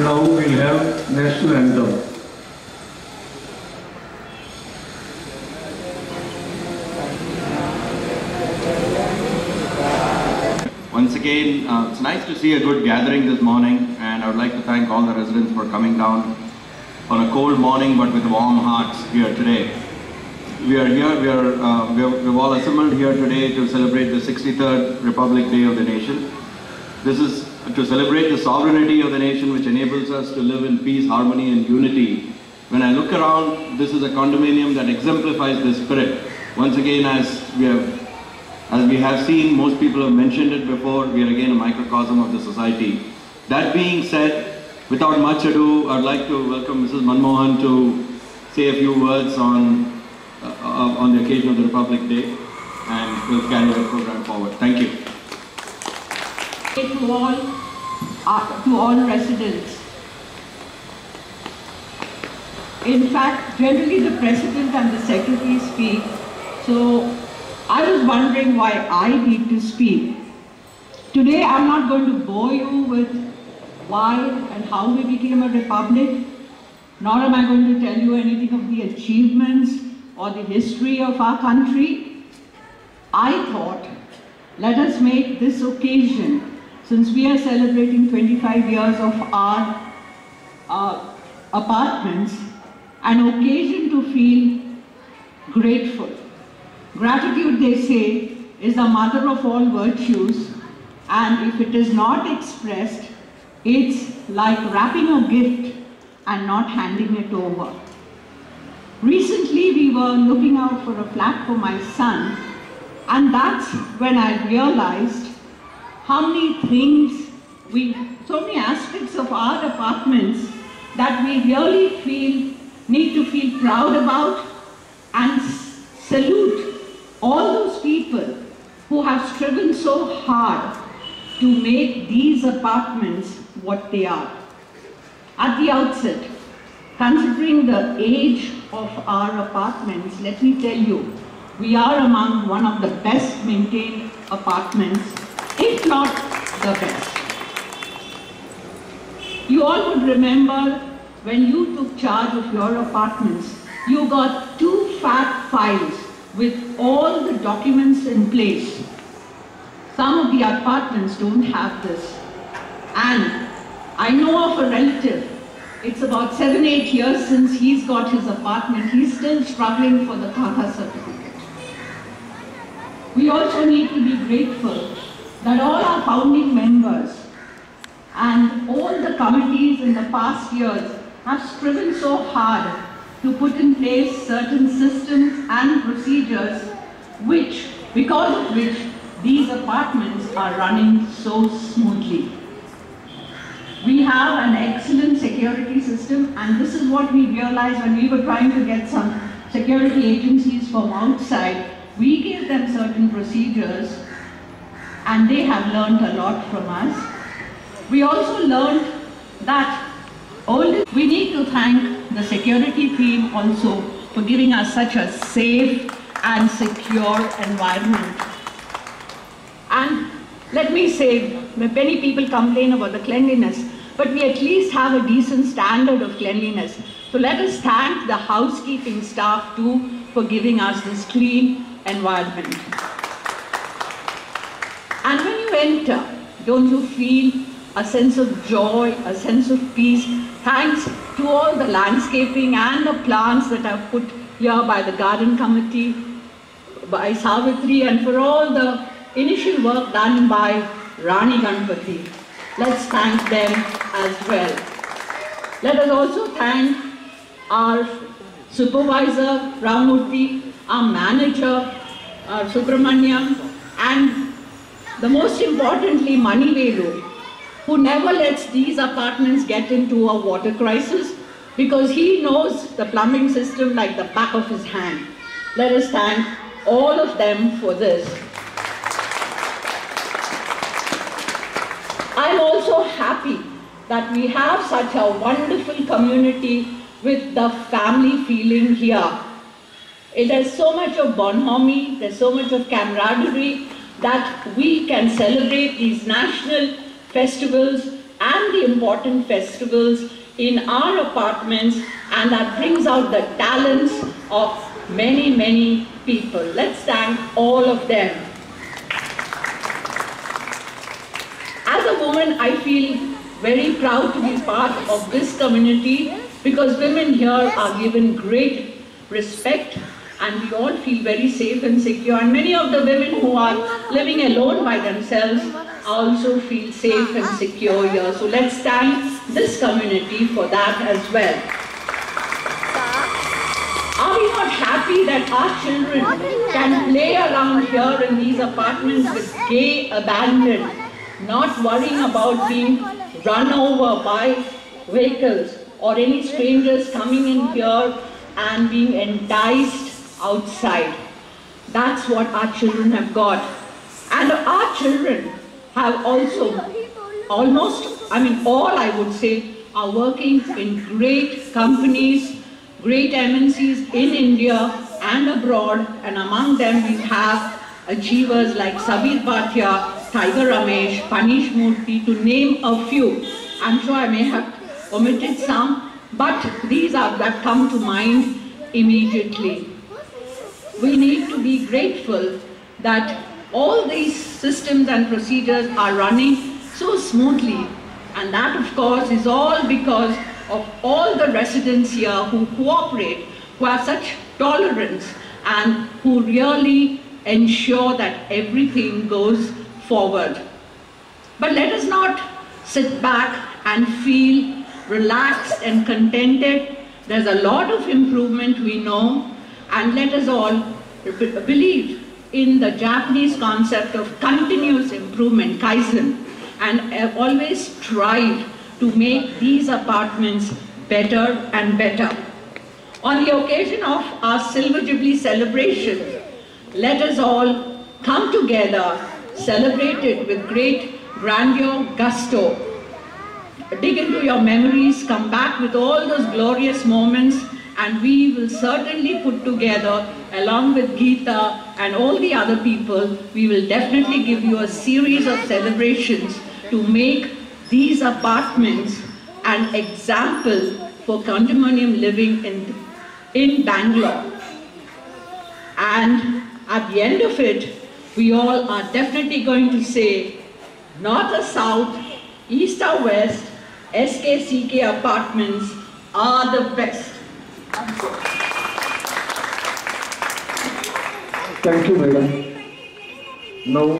and now we'll have national anthem. Once again, it's nice to see a good gathering this morning, and I would like to thank all the residents for coming down on a cold morning but with warm hearts here today. We are here, we've all assembled here today to celebrate the 63rd Republic Day of the nation. This is to celebrate the sovereignty of the nation, which enables us to live in peace, harmony and unity. When I look around, this is a condominium that exemplifies this spirit. Once again, as we have seen, most people have mentioned it before, we are again a microcosm of the society. That being said, without much ado, I'd like to welcome Mrs. Manmohan to say a few words on the occasion of the Republic Day, and we'll carry the program forward. Thank you. To all residents. In fact, generally the President and the Secretary speak, so I was wondering why I need to speak. Today I'm not going to bore you with why and how we became a republic, nor am I going to tell you anything of the achievements or the history of our country. I thought, let us make this occasion, since we are celebrating 25 years of our apartments, an occasion to feel grateful. Gratitude, they say, is the mother of all virtues, and if it is not expressed, it's like wrapping a gift and not handing it over. Recently, we were looking out for a flat for my son, and that's when I realized how many things, so many aspects of our apartments that we really need to feel proud about and salute all those people who have striven so hard to make these apartments what they are. At the outset, considering the age of our apartments, let me tell you, we are among one of the best maintained apartments, if not the best. You all would remember when you took charge of your apartments, you got 2 fat files with all the documents in place. Some of the apartments don't have this. And I know of a relative, it's about 7-8 years since he's got his apartment, he's still struggling for the Khata certificate. We also need to be grateful that all our founding members and all the committees in the past years have striven so hard to put in place certain systems and procedures because of which these apartments are running so smoothly. We have an excellent security system, and this is what we realized when we were trying to get some security agencies from outside. We gave them certain procedures and they have learned a lot from us. We also learned that we need to thank the security team also for giving us such a safe and secure environment. And let me say, many people complain about the cleanliness, but we at least have a decent standard of cleanliness. So let us thank the housekeeping staff too for giving us this clean environment. And when you enter, don't you feel a sense of joy, a sense of peace, thanks to all the landscaping and the plants that are put here by the garden committee, by Savitri, and for all the initial work done by Rani Ganpati. Let's thank them as well. Let us also thank our supervisor, Ramurthy, our manager, our Subramanyam, and the most importantly, Manivelu, who never lets these apartments get into a water crisis because he knows the plumbing system like the back of his hand. Let us thank all of them for this. I'm also happy that we have such a wonderful community with the family feeling here. There's so much of bonhomie, there's so much of camaraderie that we can celebrate these national festivals and the important festivals in our apartments, and that brings out the talents of many, many people. Let's thank all of them. As a woman, I feel very proud to be part of this community because women here are given great respect and we all feel very safe and secure. And many of the women who are living alone by themselves also feel safe and secure here. So let's thank this community for that as well. Are we not happy that our children can play around here in these apartments with gay abandon, not worrying about being run over by vehicles or any strangers coming in here and being enticed outside? That's what our children have got. And our children have also all I would say, are working in great companies, great MNCs in India and abroad, and among them we have achievers like Sabir Bhatia, Tiger Ramesh, Panish Murthy, to name a few. I'm sure I may have omitted some, but these are that come to mind immediately. We need to be grateful that all these systems and procedures are running so smoothly, and that of course is all because of all the residents here who cooperate, who have such tolerance and who really ensure that everything goes forward. But let us not sit back and feel relaxed and contented. There's a lot of improvement we know, and let us all believe in the Japanese concept of continuous improvement, Kaizen, and always strive to make these apartments better and better. On the occasion of our Silver Jubilee celebration, let us all come together, celebrate it with great grandeur, gusto. Dig into your memories, come back with all those glorious moments, and we will certainly put together, along with Geeta and all the other people, we will definitely give you a series of celebrations to make these apartments an example for condominium living in Bangalore. And at the end of it, we all are definitely going to say, north or south, east or west, SKCK apartments are the best. Thank you, madam. Now